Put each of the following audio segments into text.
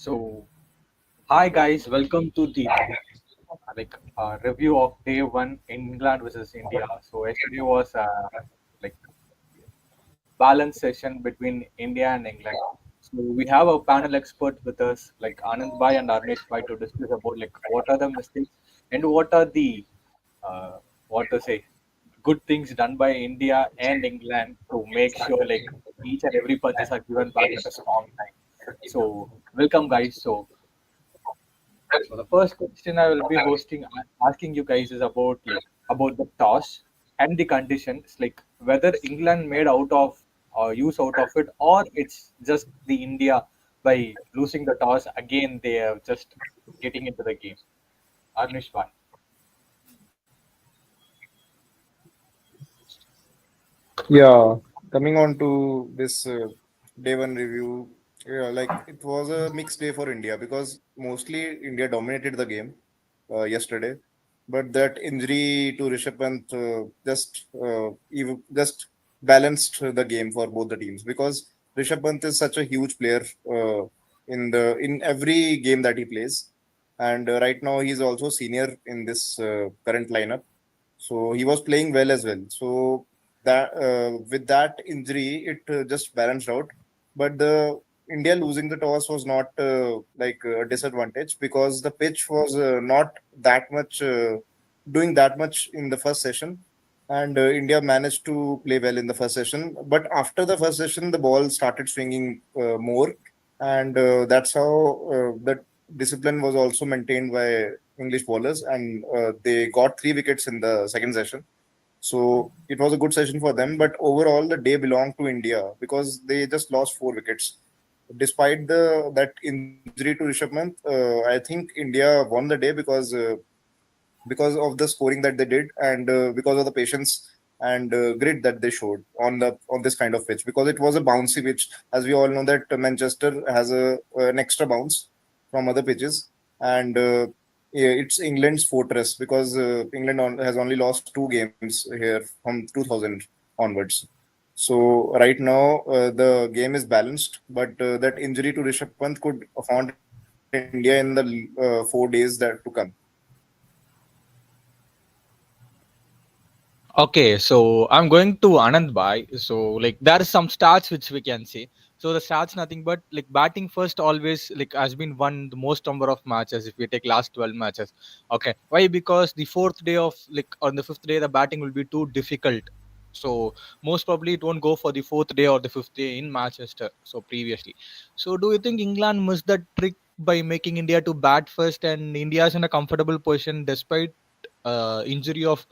So, hi guys, welcome to the review of day one England versus India. So yesterday was like balanced session between India and England. So we have a panel expert with us, like Anand Bhai and Arnesh Bhai, to discuss about like what are the mistakes and what are the uh, what to say good things done by India and England to make sure like each and every punches are given back at a strong time. So welcome guys. So the first question I will be asking you guys is about about the toss and the conditions, like whether England made out of or use out of it, or it's just the India by losing the toss again they are just getting into the game. Arnish Bhai. Yeah, coming on to this day one review, it was a mixed day for India because mostly India dominated the game yesterday, but that injury to Rishabh Pant just balanced the game for both the teams because Rishabh Pant is such a huge player in every game that he plays, and right now he's also senior in this current lineup, so he was playing well as well. So that with that injury, it just balanced out. But the India losing the toss was not a disadvantage because the pitch was not that much doing that much in the first session, and India managed to play well in the first session. But after the first session, the ball started swinging more, and that's how the discipline was also maintained by English bowlers, and they got 3 wickets in the second session. So it was a good session for them, but overall the day belonged to India because they just lost 4 wickets. Despite the that injury to Rishabh Pant, I think India won the day because of the scoring that they did and because of the patience and grit that they showed on this kind of pitch because it was a bouncy pitch. As we all know that Manchester has an extra bounce from other pitches, and yeah, it's England's fortress because has only lost 2 games here from 2000 onwards. So right now the game is balanced, but that injury to Rishabh Pant could haunt India in the 4 days that to come. Okay, so I'm going to Anand Bhai. So like there are some stats which we can see. So the stats nothing but like batting first always like has been won the most number of matches if we take last 12 matches. Okay. Why? Because the fourth day of like on the fifth day the batting will be too difficult. So most probably it won't go for the fourth day or the fifth day in Manchester. So previously. So do you think England missed that trick by making India to bat first and India is in a comfortable position despite injury of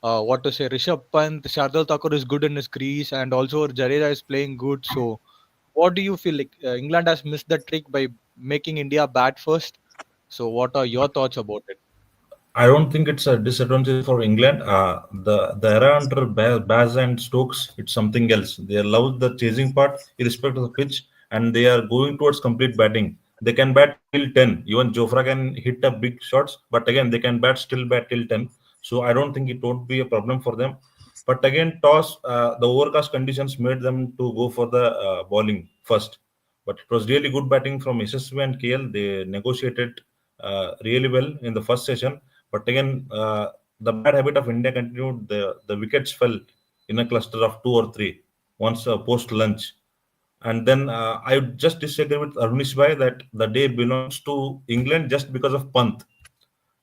what to say, Rishabh Pant, Shardul Thakur is good in his crease, and also Jadeja is playing good. So, what do you feel like England has missed the trick by making India bat first? So, what are your thoughts about it? I don't think it's a disadvantage for England. The era under Baz and Stokes, it's something else. They love the chasing part, irrespective of the pitch, and they are going towards complete batting. They can bat till 10. Even Jofra can hit a big shots, but again they can bat till 10. So I don't think it won't be a problem for them. But again, toss the overcast conditions made them to go for the bowling first. But it was really good batting from SSV and KL. They negotiated really well in the first session, but again, the bad habit of India continued. The wickets fell in a cluster of two or three once post lunch. And then I would just disagree with Arunish Bhai that the day belongs to England just because of Pant.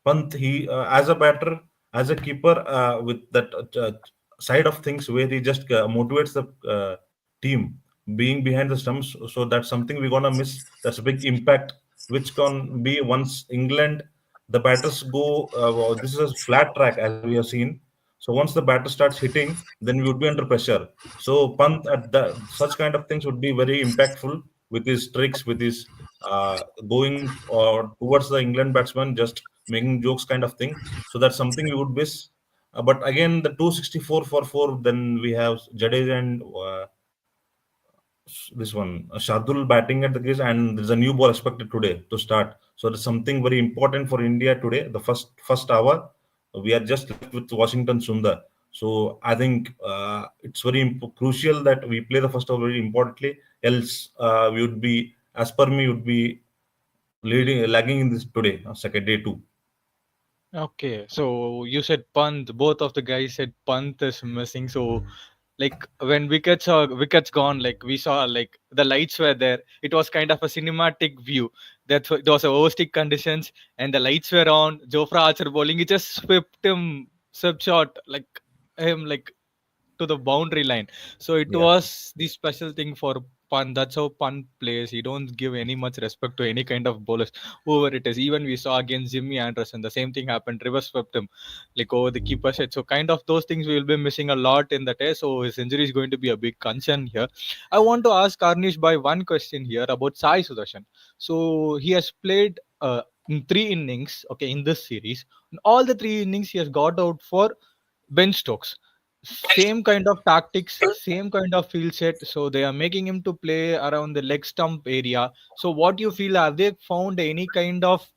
Pant, he as a batter, as a keeper, with that side of things where he just motivates the team being behind the stumps. So that's something we're gonna miss. That's a big impact, which can be once England the batters go. This is a flat track as we have seen. So once the batter starts hitting, then we would be under pressure. So Pant at such kind of things would be very impactful with his tricks, with his going towards the England batsman, just making jokes kind of thing. So that's something we would miss. But again, the 264 for four, then we have Jadeja and this one Shardul batting at the crease, and there's a new ball expected today to start. So there's something very important for India today. The first hour, we are just left with Washington Sundar. So I think it's very crucial that we play the first hour very importantly. Else, we would be, as per me, would be leading lagging in this today, second day two. Okay, so you said Pant. Both of the guys said Pant is missing. So, like when wickets gone, like we saw, like the lights were there. It was kind of a cinematic view. It was a overstick conditions, and the lights were on. Jofra Archer bowling, it just swept shot like to the boundary line. So it Yeah. was the special thing for Pant. That's how Pant plays. He don't give any much respect to any kind of bowlers, whoever it is. Even we saw against Jimmy Anderson, the same thing happened. Reverse swept him like over the keeper's head. So kind of those things we will be missing a lot in the test. So his injury is going to be a big concern here. I want to ask Karnish by one question here about Sai Sudarshan. So he has played in 3 innings, okay, in this series. In all the 3 innings, he has got out for Ben Stokes. Same kind of tactics, same kind of field set. So they are making him to play around the leg stump area. So what do you feel? Have they found any kind of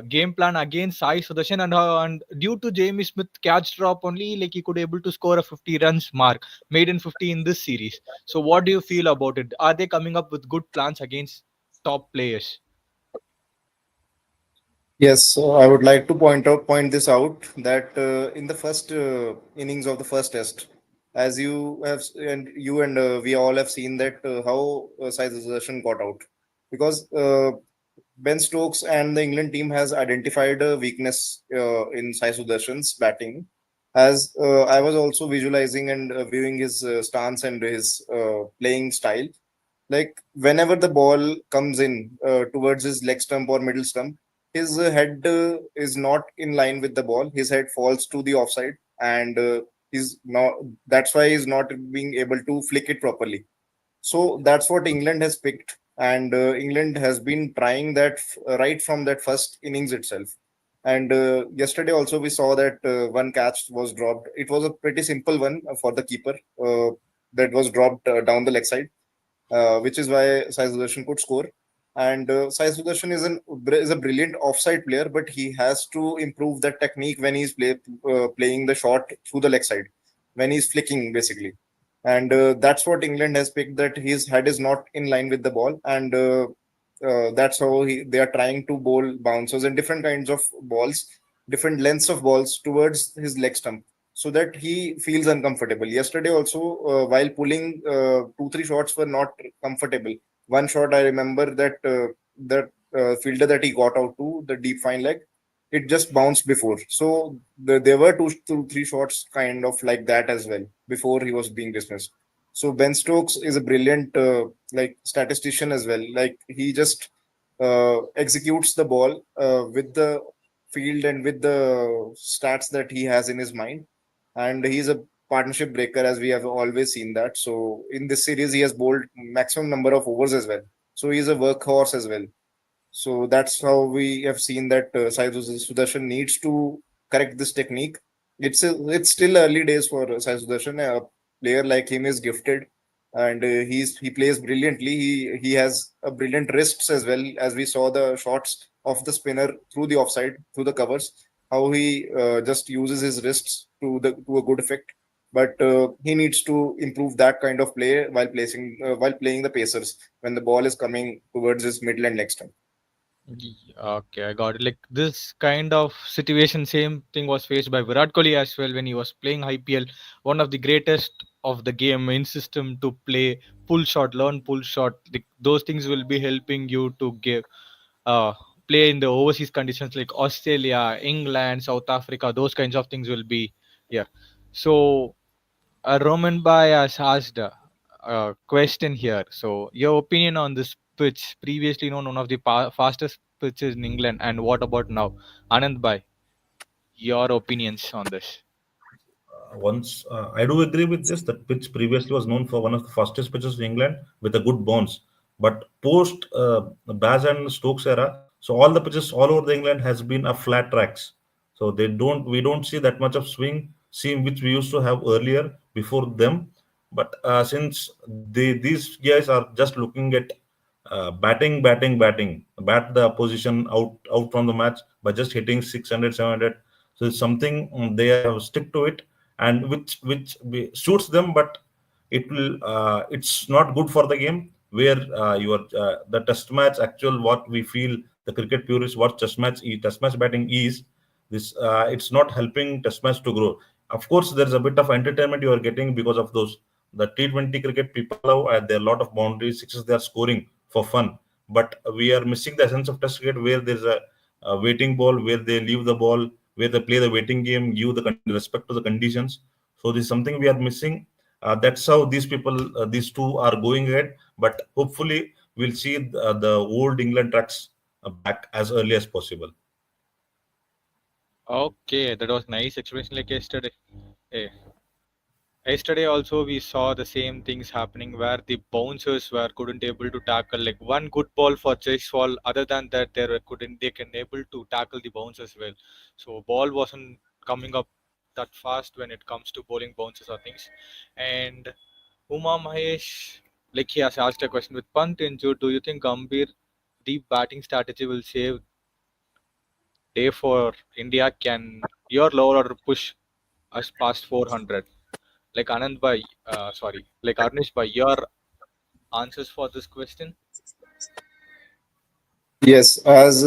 game plan against Sai Sudarshan? And due to Jamie Smith catch drop only, like he could able to score a 50 runs mark, made in 50 in this series. So what do you feel about it? Are they coming up with good plans against top players? Yes, so I would like to point this out that in the first innings of the first test, as you and we all have seen that how Sai Sudarshan got out, because Ben Stokes and the England team has identified a weakness in Sai Sudarshan's batting. As I was also visualizing and viewing his stance and his playing style, like whenever the ball comes in towards his leg stump or middle stump, his head is not in line with the ball. His head falls to the offside, and he's not. That's why he's not being able to flick it properly. So that's what England has picked, and England has been trying that right from that first innings itself. And yesterday also we saw that one catch was dropped. It was a pretty simple one for the keeper that was dropped down the leg side, which is why Sai Sudarshan could score. And Sai Sudarshan is a brilliant offside player, but he has to improve that technique when playing the shot through the leg side, when he's flicking basically. And that's what England has picked, that his head is not in line with the ball, and that's how they are trying to bowl bouncers and different kinds of balls, different lengths of balls towards his leg stump, so that he feels uncomfortable. Yesterday also, while pulling 2 3 shots were not comfortable. One shot I remember that fielder that he got out to the deep fine leg, it just bounced before. So there were 3 shots kind of like that as well before he was being dismissed. So Ben Stokes is a brilliant like statistician as well. Like he just executes the ball with the field and with the stats that he has in his mind, and he's a partnership breaker, as we have always seen that. So in this series, he has bowled maximum number of overs as well. So he's a workhorse as well. So that's how we have seen that Sai Sudarshan needs to correct this technique. It's still early days for Sai Sudarshan. A player like him is gifted, and he plays brilliantly. He has a brilliant wrists as well, as we saw the shots of the spinner through the offside, through the covers. How he just uses his wrists to a good effect. But he needs to improve that kind of play while playing the pacers when the ball is coming towards his middle and leg stump. Okay, I got it. Like this kind of situation, same thing was faced by Virat Kohli as well when he was playing IPL. One of the greatest of the game in system to play pull shot, learn pull shot. Those things will be helping you to give uh play in the overseas conditions like Australia, England, South Africa. Those kinds of things will be here. So Roman Bai has asked a question here. So, your opinion on this pitch, previously known one of the fastest pitches in England, and what about now? Anand Bai, your opinions on this? Once I do agree with this, that pitch previously was known for one of the fastest pitches in England with a good bounce. But post Baz and Stokes era, so all the pitches all over the England has been a flat tracks. So we don't see that much of swing, seam which we used to have earlier before them. But since these guys are just looking at batting, bat the opposition out from the match by just hitting 600, 700. So it's something they have stick to it, and which suits them, but it's not good for the game where your the test match actual what we feel the cricket purists what test match batting is. This it's not helping test match to grow. Of course, there's a bit of entertainment you are getting because of those. The T20 cricket people love, there are a lot of boundaries, sixes they are scoring for fun. But we are missing the essence of test cricket where there's a waiting ball, where they leave the ball, where they play the waiting game, give the respect to the conditions. So this is something we are missing. That's how these people, these two are going ahead. But hopefully, we'll see the old England tracks back as early as possible. Okay, that was nice explanation like yesterday. Eh, Yesterday also we saw the same things happening where the bouncers were couldn't able to tackle like one good ball for Jaiswal. Other than that, they can able to tackle the bouncers well. So ball wasn't coming up that fast when it comes to bowling bounces or things. And Uma Mahesh, like he has asked a question with Pant injured. Do you think Gambhir deep batting strategy will save day for India? Can your lower order push us past 400? Like Anand bhai, sorry, like Arnish bhai, your answers for this question? Yes, as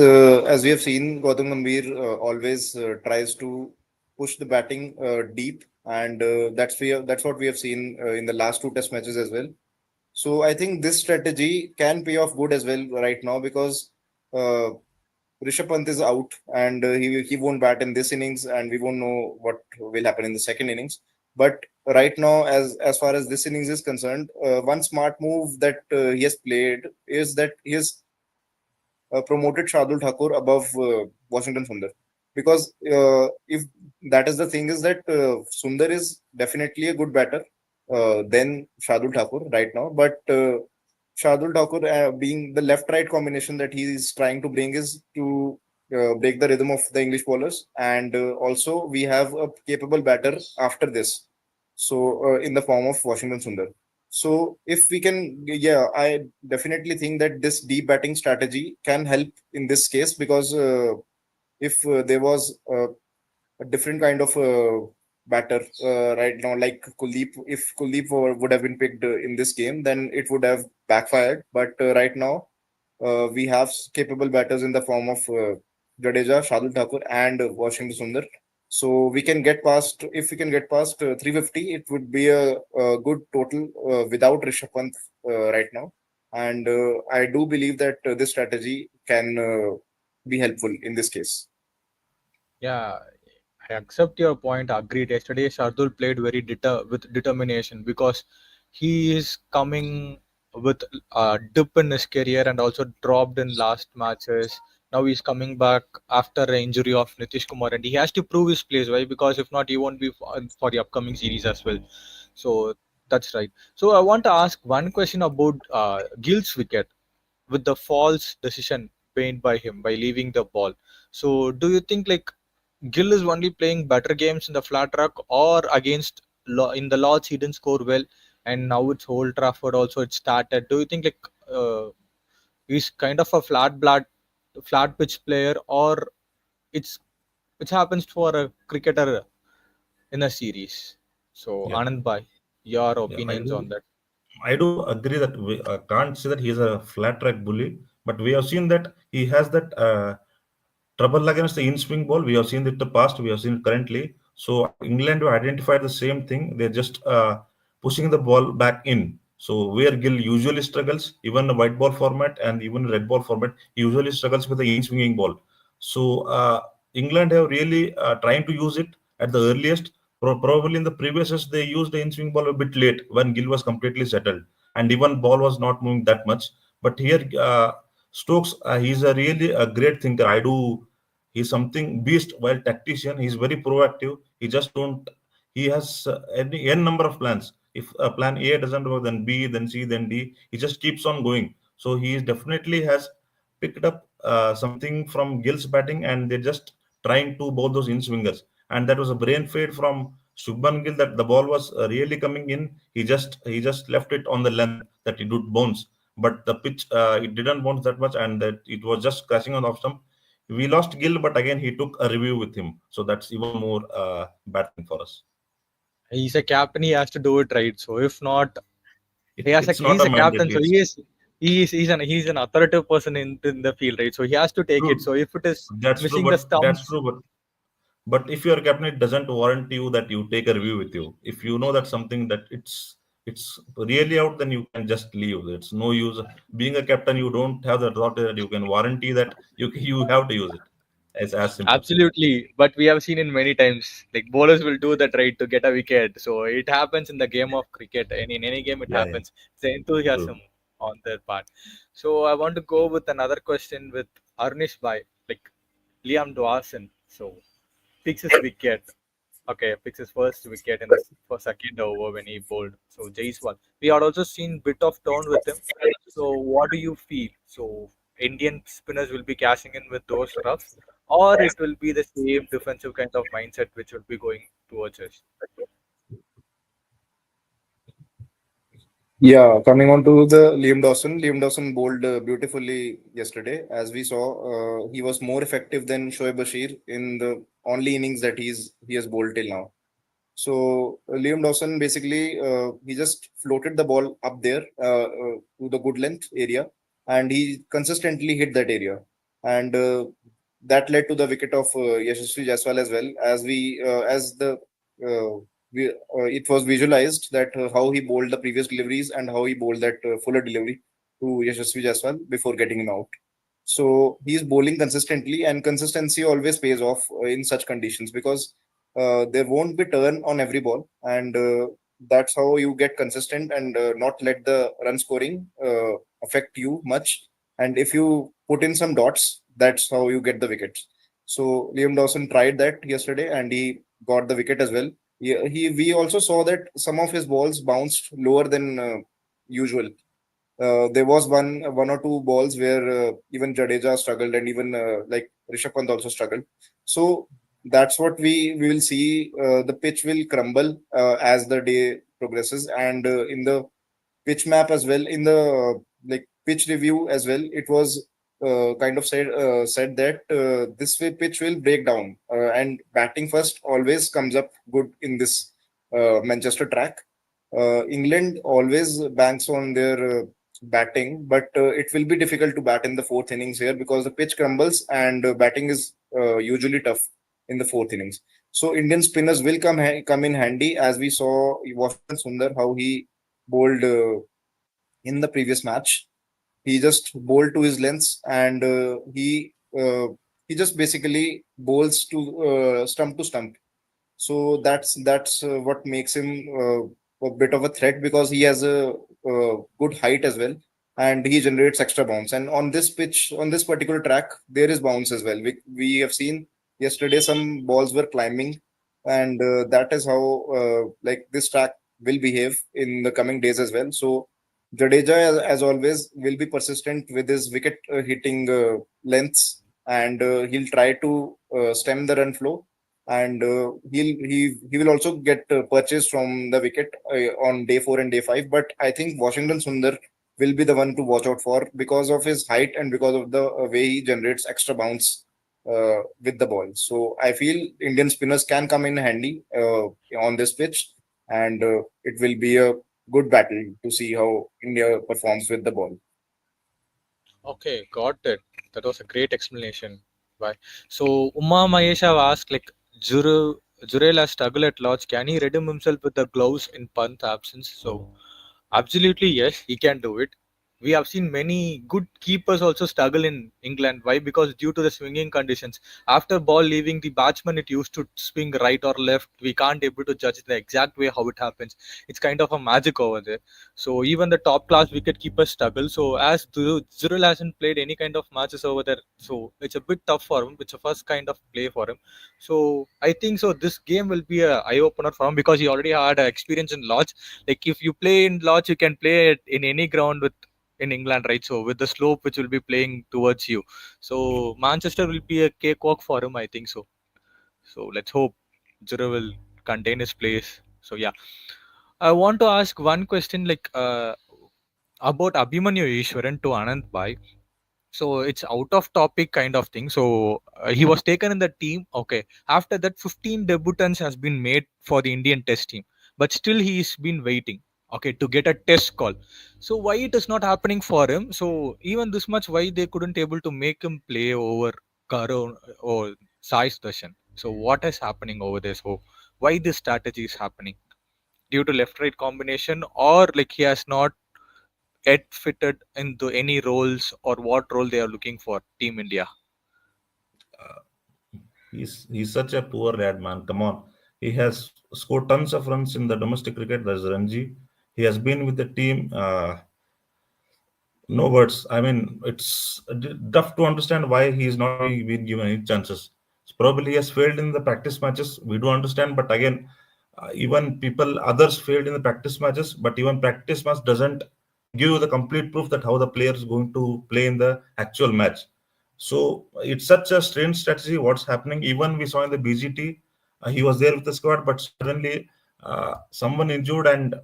we have seen, Gautam Gambhir always tries to push the batting deep, and that's what we have seen in the last two Test matches as well. So I think this strategy can pay off good as well right now because uh, Rishabh Pant is out and he won't bat in this innings, and we won't know what will happen in the second innings. But right now, as far as this innings is concerned, one smart move that he has played is that he has promoted Shardul Thakur above Washington Sundar. Because if that is the thing, is that Sundar is definitely a good batter than Shardul Thakur right now. But Shardul Thakur, being the left-right combination that he is trying to bring, is to break the rhythm of the English bowlers, and also we have a capable batter after this. So in the form of Washington Sundar. So if we can, yeah, I definitely think that this deep batting strategy can help in this case because if there was a different kind of batter right now, like Kuldeep, if Kuldeep would have been picked in this game, then it would have backfired. But right now, we have capable batters in the form of Jadeja, Shardul Thakur, and Washington Sundar. So we can get past. If we can get past 350, it would be a good total without Rishabh Pant right now. And I do believe that this strategy can be helpful in this case. Yeah, I accept your point. Agreed. Yesterday, Shardul played very with determination because he is coming with a dip in his career and also dropped in last matches. Now he's coming back after an injury of Nitish Kumar, and he has to prove his place. Why? Because if not, he won't be for the upcoming series as well. So that's right. So I want to ask one question about Gill's wicket with the false decision made by him by leaving the ball. So do you think like Gill is only playing better games in the flat track or against in the Lords he didn't score well, and now it's Old Trafford also it started. Do you think like he's kind of a flat pitch player, or it's it happens for a cricketer in a series? So Yeah, Anand Bhai, your yeah, I opinions on do. that? I do agree that we can't say that he's a flat track bully, but we have seen that he has that trouble against the in swing ball. We have seen it in the past, we have seen it currently. So England have identified the same thing. They're just pushing the ball back in. So where Gill usually struggles, even the white ball format and even red ball format, he usually struggles with the in swinging ball. So England have really trying to use it at the earliest. Probably in the previous years they used the in swing ball a bit late when Gill was completely settled and even ball was not moving that much. But here Stokes, he's a really a great thinker. I do. He's something beast. While tactician, he's very proactive. He just don't. He has any n number of plans. If plan A doesn't work, then B, then C, then D. He just keeps on going. So he definitely has picked up something from Gill's batting, and they're just trying to bowl those in swingers. And that was a brain fade from Shubman Gill that the ball was really coming in. He just left it on the length that it would bounce, but the pitch it didn't bounce that much, and that it was just crashing on the off stump. We lost Gill, but again he took a review with him, so that's even more bad thing for us. He's a captain, he has to do it right. So if not, It's not he's a a captain, mandate. so It's he is. He's an authoritative person in the field, right? So he has to take it. True. So if it is That's true, missing the but that's stumps, true, but if you're a captain, it doesn't warrant you that you take a review with you. If you know that something that it's really out, then you can just leave. It's no use being a captain. You don't have the thought that you can warranty that you have to use it. It's as simple. absolutely. But we have seen in many times, like bowlers will do that right to get a wicket. So it happens in the game of cricket, and in any game it Yeah, yeah, happens. It's the enthusiasm true. on their part. So I want to go with another question with Arnish Bhai, like Liam Dawson. So picks his wicket. Okay, picks his first wicket in the for second over when he bowled. So Jaiswal. We had also seen bit of turn with him. So what do you feel? So Indian spinners will be cashing in with those roughs, or it will be the same defensive kind of mindset which will be going towards us. Yeah, coming on to the Liam Dawson. Liam Dawson bowled beautifully yesterday. As we saw, he was more effective than Shoaib Bashir in the only innings that he has bowled till now. So Liam Dawson basically he just floated the ball up there to the good length area, and he consistently hit that area, and that led to the wicket of Yashasvi Jaiswal as well. As the it was visualized that how he bowled the previous deliveries and how he bowled that fuller delivery to Yashasvi Jaiswal before getting him out. So he's bowling consistently, and consistency always pays off in such conditions because there won't be turn on every ball, and that's how you get consistent and not let the run scoring affect you much. And if you put in some dots, that's how you get the wickets. So Liam Dawson tried that yesterday, and he got the wicket as well. We also saw that some of his balls bounced lower than usual. There was one or two balls where even Jadeja struggled, and even like Rishabh Pant also struggled. So that's what we will see. The pitch will crumble as the day progresses, and in the pitch map as well, in the like pitch review as well, it was kind of said that this way pitch will break down, and batting first always comes up good in this Manchester track. England always banks on their batting, but it will be difficult to bat in the fourth innings here because the pitch crumbles, and batting is usually tough in the fourth innings. So Indian spinners will come in handy, as we saw Washington Sundar how he bowled in the previous match. He just bowled to his lengths, and he just basically bowls to stump. So that's what makes him a bit of a threat because he has a good height as well, and he generates extra bounce. And on this pitch, on this particular track, there is bounce as well. We have seen yesterday some balls were climbing, and that is how like this track will behave in the coming days as well. So Jadeja, as always, will be persistent with his wicket hitting lengths, and he'll try to stem the run flow, and he will also get purchased from the wicket on day 4 and day 5. But I think Washington Sundar will be the one to watch out for because of his height and because of the way he generates extra bounce with the ball. So I feel Indian spinners can come in handy on this pitch, and it will be a good battle to see how India performs with the ball. Okay, got it. That was a great explanation. Why? So Uma Mahesh have asked like Jurel struggle at Lodge. Can he redeem himself with the gloves in Pant absence? So absolutely yes, he can do it. We have seen many good keepers also struggle in England. Why? Because due to the swinging conditions. After ball leaving the batsman, it used to swing right or left. We can't able to judge the exact way how it happens. It's kind of a magic over there. So even the top class wicket keepers struggle. So as Zurul hasn't played any kind of matches over there, so it's a bit tough for him. It's a first kind of play for him. So I think so. This game will be a eye opener for him because he already had experience in Lodge. Like if you play in Lodge, you can play it in any ground with in England, right? So with the slope which will be playing towards you, so Manchester will be a cakewalk for him, I think so. So let's hope Jura will contain his place. So yeah, I want to ask one question like about Abhimanyu Ishwaran to Anand Bhai. So it's out of topic kind of thing. So he was taken in the team. Okay. After that, 15 debutants has been made for the Indian Test team, but still he's been waiting. okay, to get a test call. So why it is not happening for him? So even this much, why they couldn't able to make him play over Karan or Sai's session? So what is happening over there? So why this strategy is happening? Due to left right combination, or like he has not yet fitted into any roles, or what role they are looking for Team India? He's such a poor lad, man. Come on. He has scored tons of runs in the domestic cricket. There's Ranji. He has been with the team. No words. I mean, it's tough to understand why he is not being given any chances. Probably he has failed in the practice matches. We do understand, but again, even people others failed in the practice matches. But even practice match doesn't give you the complete proof that how the player is going to play in the actual match. So it's such a strange strategy. What's happening? Even we saw in the BGT, he was there with the squad, but suddenly someone injured, and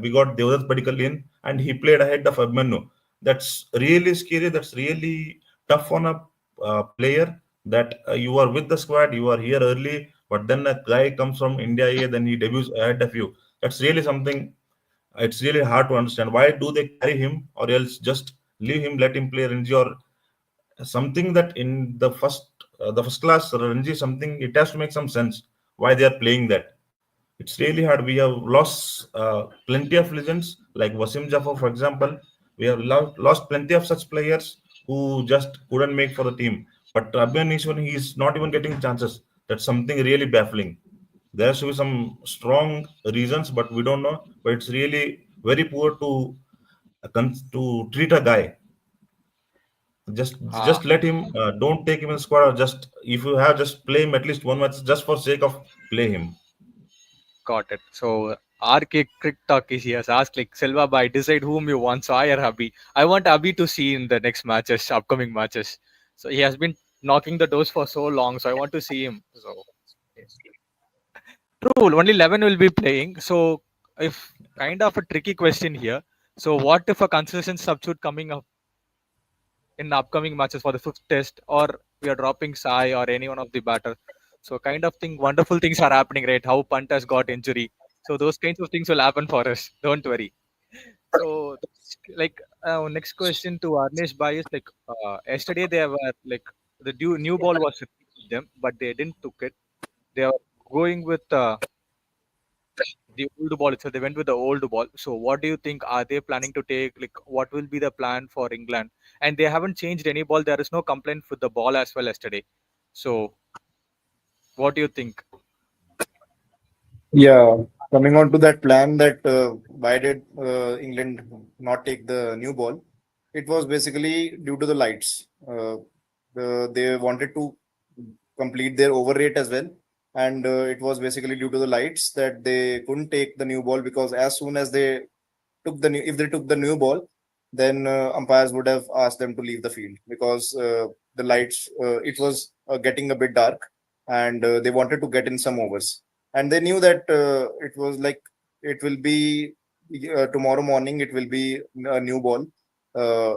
we got Devdutt Padikkal in, and he played ahead of Abhimanyu. That's really scary. That's really tough on a player that you are with the squad, you are here early, but then a guy comes from India A, then he debuts ahead of you. That's really something. It's really hard to understand. Why do they carry him, or else just leave him, let him play Ranji, or something that in the first class Ranji something. It has to make some sense why they are playing that. It's really hard. We have lost plenty of legends like Wasim Jafar, for example. We have lost plenty of such players who just couldn't make for the team. But Abhiman Ishwan, he is not even getting chances. That's something really baffling. There should be some strong reasons, but we don't know. But it's really very poor to to treat a guy. Just Ah, just let him. Don't take him in the squad. Or just if you have, just play him at least one match, just for sake of play him. got it. So RK Crick Talk is he has asked like Selva by decide whom you want. So I or Abhi. I want Abhi to see in the next matches, upcoming matches. So he has been knocking the doors for so long. So I want to see him. So true, only 11 will be playing. So if kind of a tricky question here. So what if a consistent substitute coming up in the upcoming matches for the fifth test, or we are dropping Sai or any one of the batter? So kind of thing, wonderful things are happening, right? How Pant has got injury. So those kinds of things will happen for us. Don't worry. So like next question to Arnesh Bhai is like yesterday they were like the new ball was with them, but they didn't took it. They are going with the old ball itself. They went with the old ball. So what do you think? Are they planning to take like what will be the plan for England? And they haven't changed any ball. There is no complaint with the ball as well yesterday. So what do you think? Yeah, coming on to that plan that why did England not take the new ball? It was basically due to the lights. They wanted to complete their over rate as well, and it was basically due to the lights that they couldn't take the new ball, because as soon as they if they took the new ball, then umpires would have asked them to leave the field, because the lights it was getting a bit dark, and they wanted to get in some overs, and they knew that it was like it will be tomorrow morning, it will be a new ball uh,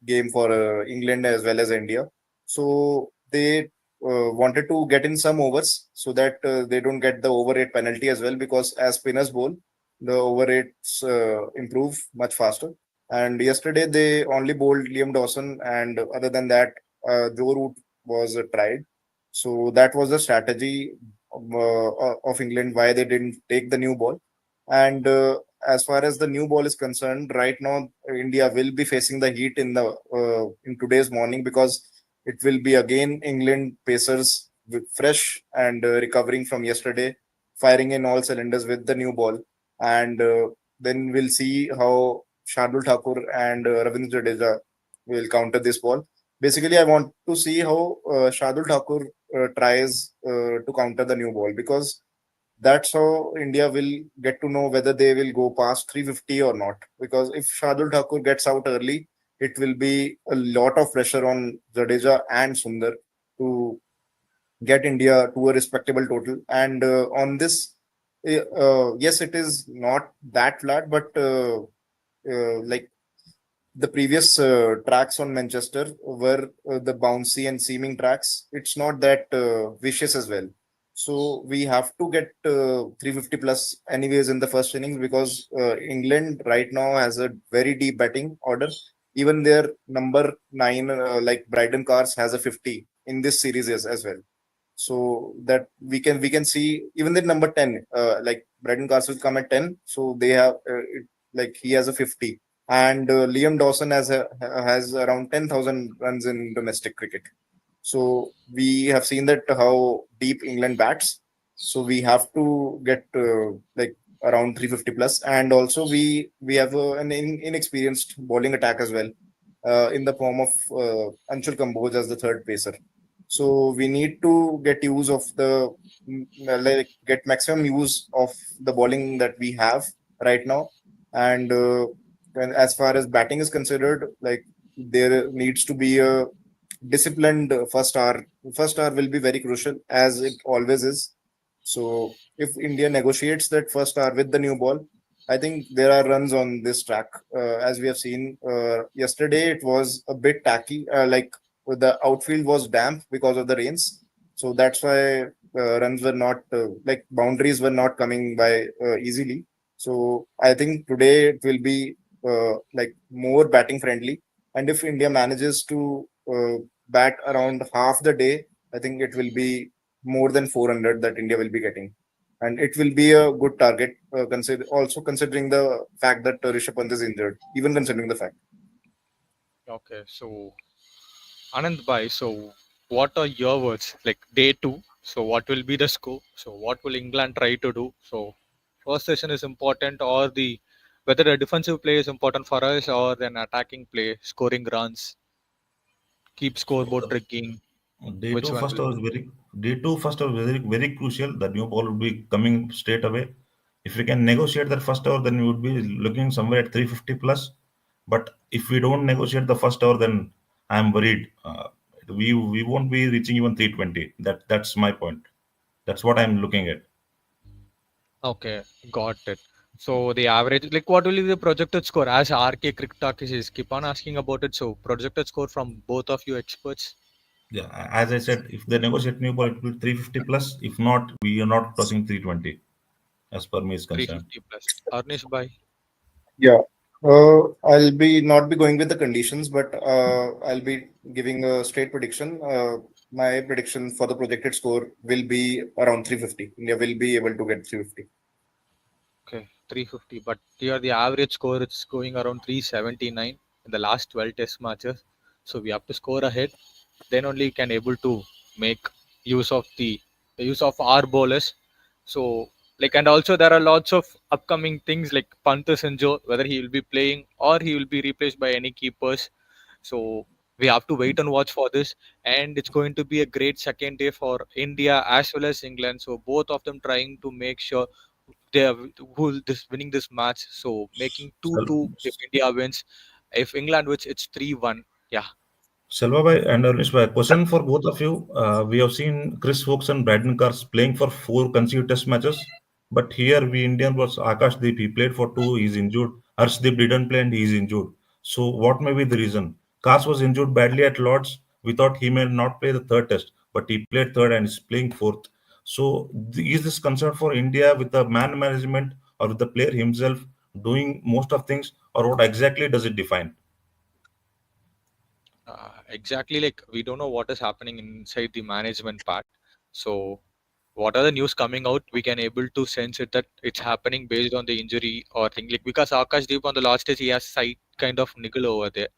game for England as well as India. So they wanted to get in some overs so that they don't get the over rate penalty as well, because as spinners bowl, the over rates improve much faster. And yesterday they only bowled Liam Dawson, and other than that, Joe Root was tried. So that was the strategy of England, why they didn't take the new ball. And as far as the new ball is concerned, right now India will be facing the heat in today's morning, because it will be again England pacers with fresh and recovering from yesterday, firing in all cylinders with the new ball, and then we'll see how Shardul Thakur and Ravindra Jadeja will counter this ball. Basically, I want to see how Shardul Thakur tries to counter the new ball, because that's how India will get to know whether they will go past 350 or not. Because if Shardul Thakur gets out early, it will be a lot of pressure on Jadeja and Sundar to get India to a respectable total. And on this, yes, it is not that flat, but like the previous tracks on Manchester were the bouncy and seaming tracks. It's not that vicious as well. So we have to get 350 plus anyways in the first innings, because England right now has a very deep batting order. Even their number nine, like Bryden Cars, has a 50 in this series as well. So that we can see even the number 10, like Bryden Cars will come at 10. So they have like he has a 50, and Liam Dawson has around 10,000 runs in domestic cricket. So we have seen that how deep England bats. So we have to get like around 350 plus, and also we have an inexperienced bowling attack as well, in the form of Anshul Kamboj as the third pacer. So we need to get use of like get maximum use of the bowling that we have right now, and as far as batting is considered, like there needs to be a disciplined first hour. First hour will be very crucial, as it always is. So if India negotiates that first hour with the new ball, I think there are runs on this track. As we have seen yesterday, it was a bit tacky. Like the outfield was damp because of the rains, so that's why runs were not like boundaries were not coming by easily. So I think today it will be like more batting friendly, and if India manages to bat around half the day, I think it will be more than 400 that India will be getting, and it will be a good target. Considering the fact that Rishabh Pant is injured, even considering the fact. Okay, so Anand Bhai, so what are your words? Like day two, so what will be the score? So what will England try to do? So first session is important, or the whether the defensive play is important for us, or an attacking play, scoring runs, keep scoreboard So tricking. day Which two one first will? hour is very crucial. The new ball will be coming straight away. If we can negotiate that first hour, then we would be looking somewhere at 350 plus. But if we don't negotiate the first hour, then I'm worried. We won't be reaching even 320. That's my point. That's what I'm looking at. Okay, got it. So the average, like what will be the projected score? As RK Cricket Talk is keep on asking about it. So projected score from both of you experts, Yeah, as I said, if they negotiate new ball, it will be 350 plus. If not, we are not crossing 320, as per me is concerned. 350 plus. Arnish by. Yeah. I'll be not be going with the conditions, but I'll be giving a straight prediction. My prediction for the projected score will be around 350. India will be able to get 350. Okay, 350. But here the average score is going around 379 in the last 12 test matches. So we have to score ahead. Then only can able to make use of the use of our bowlers. So like, and also there are lots of upcoming things like Pant is injured, whether he will be playing or he will be replaced by any keepers. So we have to wait and watch for this, and it's going to be a great second day for India as well as England. So both of them trying to make sure they are who this winning this match. So making 2-2 if India wins. If England wins, it's 3-1. Yeah. Selva bhai and Anish bhai, question for both of you. We have seen Chris Wokes and Braden Cars playing for four consecutive test matches, but here we Indian was Akash Deep. He played for two. He's injured. Harshdeep didn't play and he's injured. So what may be the reason? Cars was injured badly at Lords. We thought he may not play the third test, but he played third and is playing fourth. So is this concern for India with the man management or with the player himself doing most of things, or what exactly does it define? Exactly, like we don't know what is happening inside the management part. So what are the news coming out, we can able to sense it that it's happening based on the injury or thing, like because Akash Deep on the last stage he has side kind of niggle over there.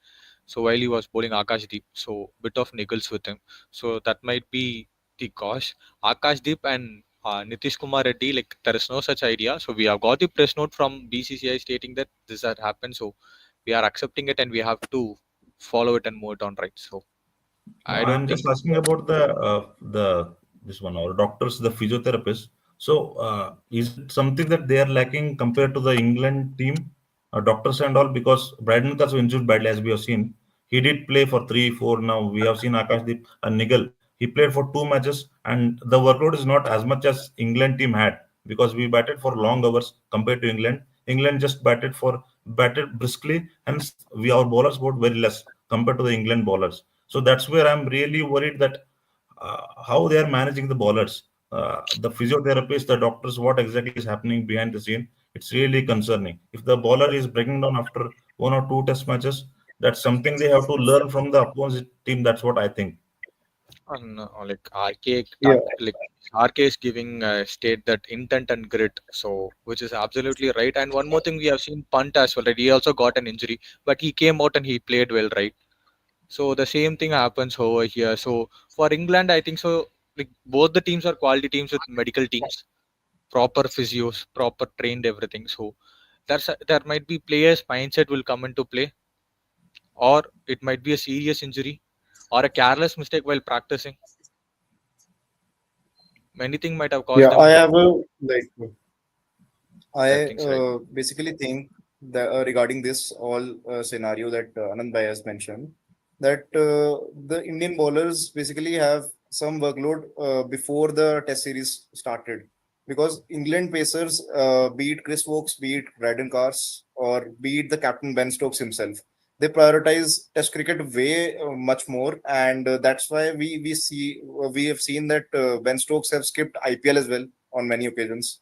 So while he was bowling Akash Deep, so bit of niggles with him. So that might be the cause. Akash Deep and Nitish Kumar Reddy, like there is no such idea. So we have got the press note from BCCI stating that this had happened. So we are accepting it and we have to follow it and move it on, right? So No, I don't I'm think. just asking about the this one, our doctors, the physiotherapists. So, is it something that they are lacking compared to the England team, doctors and all? Because Bradman was injured badly, as we have seen. He did play for three, four. Now we have seen Akashdeep and Nigel. He played for two matches, and the workload is not as much as England team had because we batted for long hours compared to England. England just batted briskly, and we our bowlers scored very less compared to the England bowlers. So that's where I'm really worried that how they are managing the bowlers. The physiotherapists, the doctors, what exactly is happening behind the scene, it's really concerning. If the bowler is breaking down after one or two test matches, that's something they have to learn from the opposite team. That's what I think. And like RK, Yeah, like RK is giving state that intent and grit, so which is absolutely right. And one more thing we have seen Punt as well, right? He also got an injury, but he came out and he played well, right? So the same thing happens over here. So for England, I think so. Like both the teams are quality teams with medical teams, proper physios, proper trained everything. So there might be players' mindset will come into play, or it might be a serious injury, or a careless mistake while practicing. Many things might have caused yeah. I them have a like bad I things, right? basically think that regarding this all scenario that Anand Bhai has mentioned, that the Indian bowlers basically have some workload before the Test series started, because England pacers, be it Chris Wokes, be it Braden Cars, or be it the captain Ben Stokes himself, they prioritize Test cricket way much more, and that's why we have seen that Ben Stokes have skipped IPL as well on many occasions,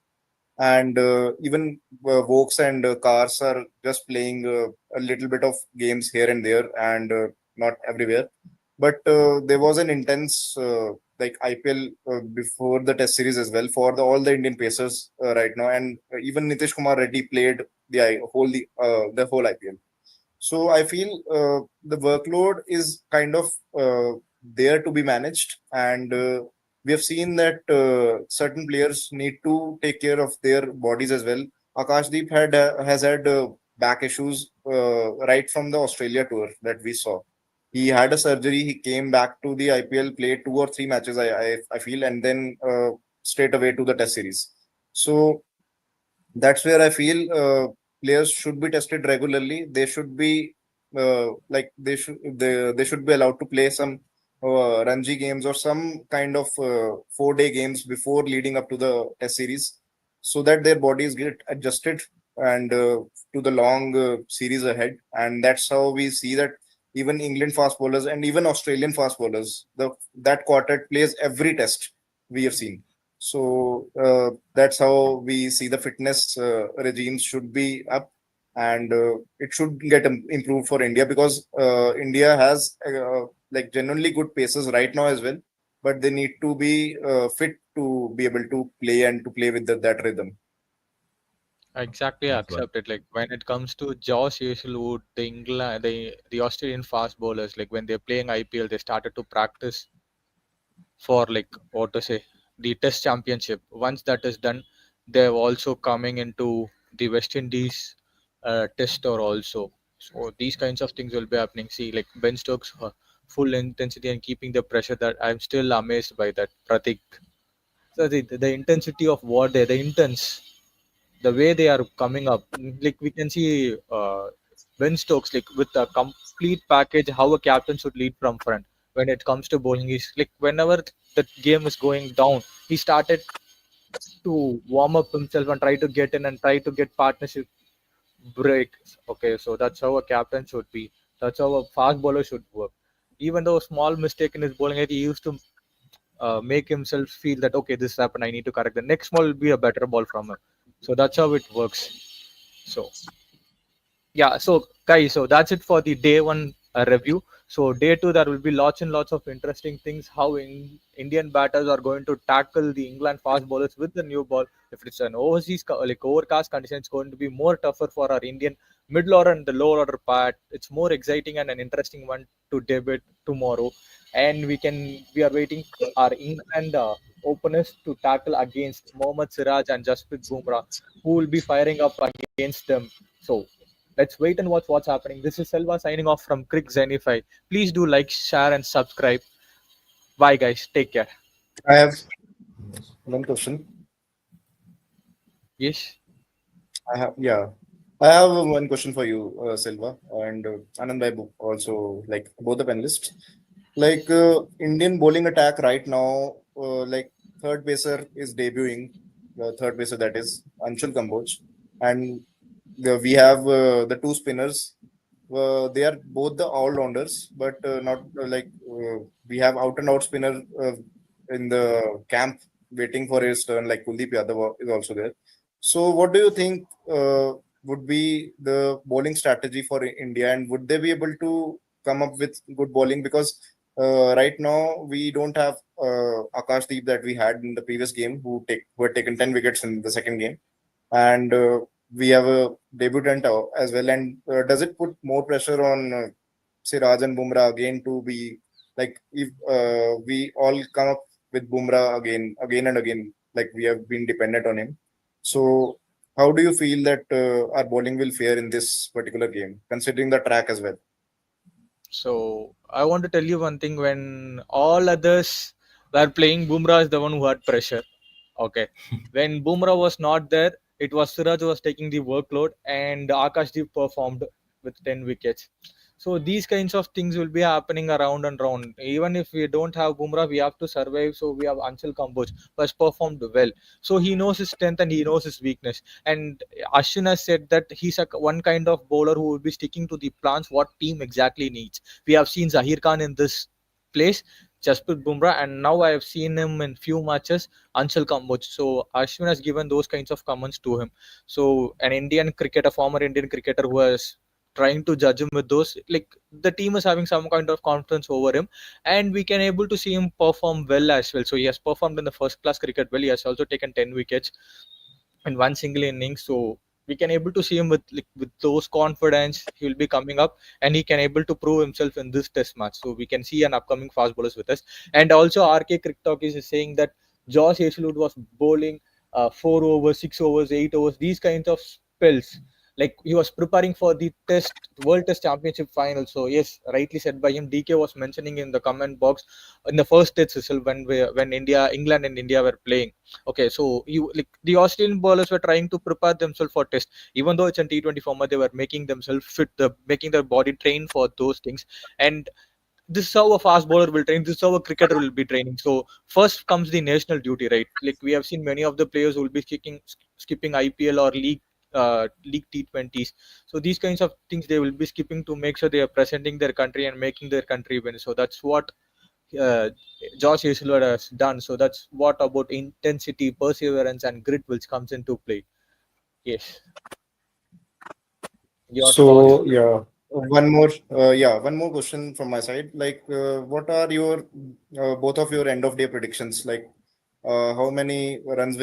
and even Vokes and Cars are just playing a little bit of games here and there, and not everywhere. But there was an intense like IPL before the Test series as well for all the Indian pacers right now, and even Nitish Kumar Reddy played the whole IPL. So I feel the workload is kind of there to be managed, and we have seen that certain players need to take care of their bodies as well. Akashdeep has had back issues right from the Australia tour that we saw. He had a surgery. He came back to the IPL, played 2 or 3 matches, I feel, and then straight away to the Test series. So that's where I feel players should be tested regularly. They should be they should be allowed to play some Ranji games or some kind of 4 day games before leading up to the Test series, so that their bodies get adjusted and to the long series ahead. And that's how we see that even England fast bowlers and even Australian fast bowlers, that quartet plays every test we have seen. So that's how we see the fitness regimes should be up, and it should get improved for India, because India has like genuinely good paces right now as well, but they need to be fit to be able to play and to play with that rhythm. Exactly, I That's right. accept it. Like when it comes to Josh Hazelwood, the Australian fast bowlers, like when they're playing IPL, they started to practice for like what to say the Test Championship. Once that is done, they're also coming into the West Indies Test tour also. So these kinds of things will be happening. See, like Ben Stokes, full intensity and keeping the pressure. That I'm still amazed by that, Pratik. So the intensity of what the intense, the way they are coming up, like we can see Ben Stokes like with a complete package how a captain should lead from front. When it comes to bowling, he's like whenever the game is going down, he started to warm up himself and try to get in and try to get partnership breaks. Okay, so that's how a captain should be. That's how a fast bowler should work. Even though small mistake in his bowling, he used to make himself feel that okay, this happened, I need to correct. The next ball will be a better ball from him. So that's how it works. So yeah, so guys, so that's it for the day one review. So day two, there will be lots and lots of interesting things how Indian batters are going to tackle the England fast bowlers with the new ball. If it's an like overcast condition, it's going to be more tougher for our Indian middle order and the lower order part. It's more exciting and an interesting one to debate tomorrow. And we are waiting our England openers to tackle against Mohammad Siraj and Jasprit Bumrah, who will be firing up against them. So let's wait and watch what's happening. This is Selva signing off from Criczenify. Please do like, share, and subscribe. Bye, guys. Take care. I have Yes. one question. Yes. Yeah, I have one question for you, Silva, and Anand Bhai also, like both the panelists. Like Indian bowling attack right now, like third pacer is debuting, the third pacer that is Anshul Kamboj, and we have the two spinners. They are both the all rounders, but not we have out and out spinner in the camp waiting for his turn, like Kuldeep Yadav is also there. So, what do you think would be the bowling strategy for India, and would they be able to come up with good bowling? Because right now we don't have Akashdeep that we had in the previous game, who had taken 10 wickets in the second game, and we have a debutant as well. And does it put more pressure on Siraj and Bumrah again to be like, if we all come up with Bumrah again and again, like we have been dependent on him. So, how do you feel that our bowling will fare in this particular game, considering the track as well? So I want to tell you one thing. When all others were playing, Bumrah is the one who had pressure. Okay. When Bumrah was not there, it was Siraj who was taking the workload, and Akashdeep performed with 10 wickets. So these kinds of things will be happening around and round. Even if we don't have Bumrah, we have to survive. So we have Anshul Kamboj, who has performed well. So he knows his strength and he knows his weakness. And Ashwin has said that he's one kind of bowler who will be sticking to the plans what team exactly needs. We have seen Zahir Khan in this place, Jasprit Bumrah, and now I have seen him in few matches, Anshul Kamboj. So Ashwin has given those kinds of comments to him. So an Indian cricketer, former Indian cricketer who has trying to judge him with those, like, the team is having some kind of confidence over him, and we can able to see him perform well as well. So he has performed in the first class cricket well. He has also taken 10 wickets in one single inning. So we can able to see him with, like, with those confidence. He will be coming up and he can able to prove himself in this test match. So we can see an upcoming fast bowlers with us. And also RK Cricket is saying that Josh Hazelwood was bowling 4 overs, 6 overs, 8 overs, these kinds of spells. Like he was preparing for the World Test Championship final. So yes, rightly said by him. DK was mentioning in the comment box in the first test itself when England and India were playing. Okay, so you, like, the Australian bowlers were trying to prepare themselves for test, even though it's a T20 format. They were making themselves fit, making their body train for those things. And this is how a fast bowler will train. This is how a cricketer will be training. So first comes the national duty, right? Like we have seen many of the players who will be skipping IPL or league T20s. So these kinds of things they will be skipping to make sure they are presenting their country and making their country win. So that's what uh, Josh Hazelwood has done. So that's what about intensity, perseverance, and grit which comes into play. Yes, your thoughts? So yeah, one more question from my side. Like, what are your both of your end of day predictions? Like, how many runs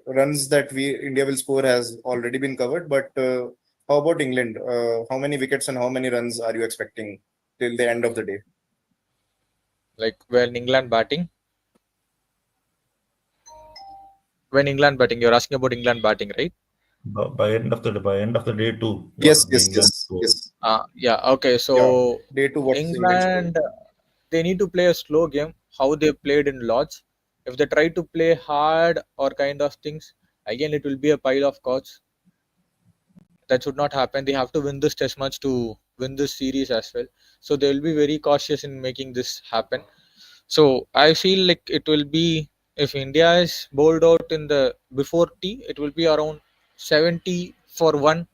runs that we India will score has already been covered, but how about England? How many wickets and how many runs are you expecting till the end of the day? Like when England batting, you're asking about England batting, right? By end of the day too, Yes, what the yes, England yes, score. yes. Yeah. Okay. Yeah, So day two. What is England scoring? England, they need to play a slow game. How they played in Lords. If they try to play hard or kind of things, again it will be a pile of cards. That should not happen. They have to win this test match to win this series as well. So they will be very cautious in making this happen. So I feel like it will be, if India is bowled out in the before tea, it will be around 70 for one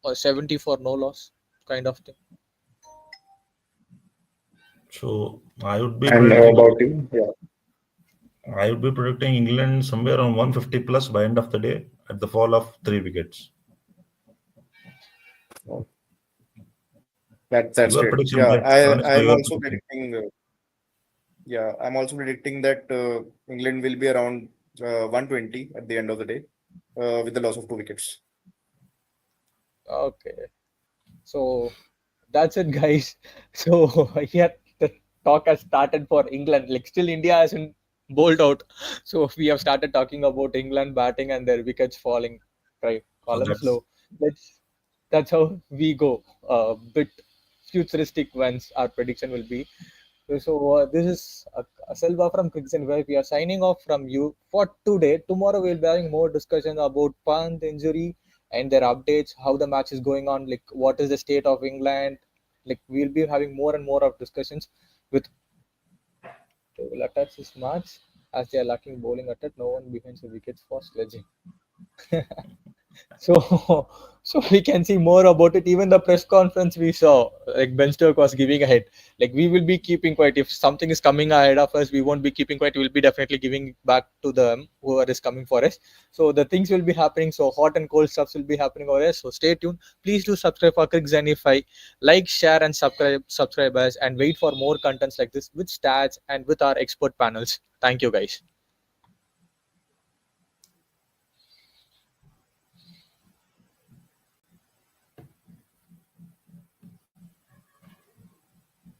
or 70 for no loss kind of thing. So I would be And predicting about you? Yeah. England somewhere around 150 plus by end of the day at the fall of 3 wickets. Oh, that's Your great. prediction, Yeah, by honest by I'm your also prediction. predicting. Yeah, I'm also predicting that England will be around 120 at the end of the day, with the loss of 2 wickets. Okay. So that's it, guys. So yeah, the talk has started for England. Like still India hasn't bowled out. So we have started talking about England batting and their wickets falling. Right. So Column that's slow. Let's that's how we go. Bit futuristic once our prediction will be. So this is Selva from Criczenify. We are signing off from you for today. Tomorrow we'll be having more discussion about Pant injury and their updates, how the match is going on, like what is the state of England. Like we'll be having more and more of discussions with who will attack this match as they are lacking bowling attack. No one behind the wickets for sledging. So, so we can see more about it. Even the press conference we saw, like Ben Stokes was giving ahead. Like we will be keeping quiet. If something is coming ahead of us, we won't be keeping quiet. We'll be definitely giving back to them whoever is coming for us. So the things will be happening. So hot and cold stuffs will be happening over there. So stay tuned. Please do subscribe for Criczenify. Like, share, and subscribe us, and wait for more contents like this with stats and with our expert panels. Thank you, guys.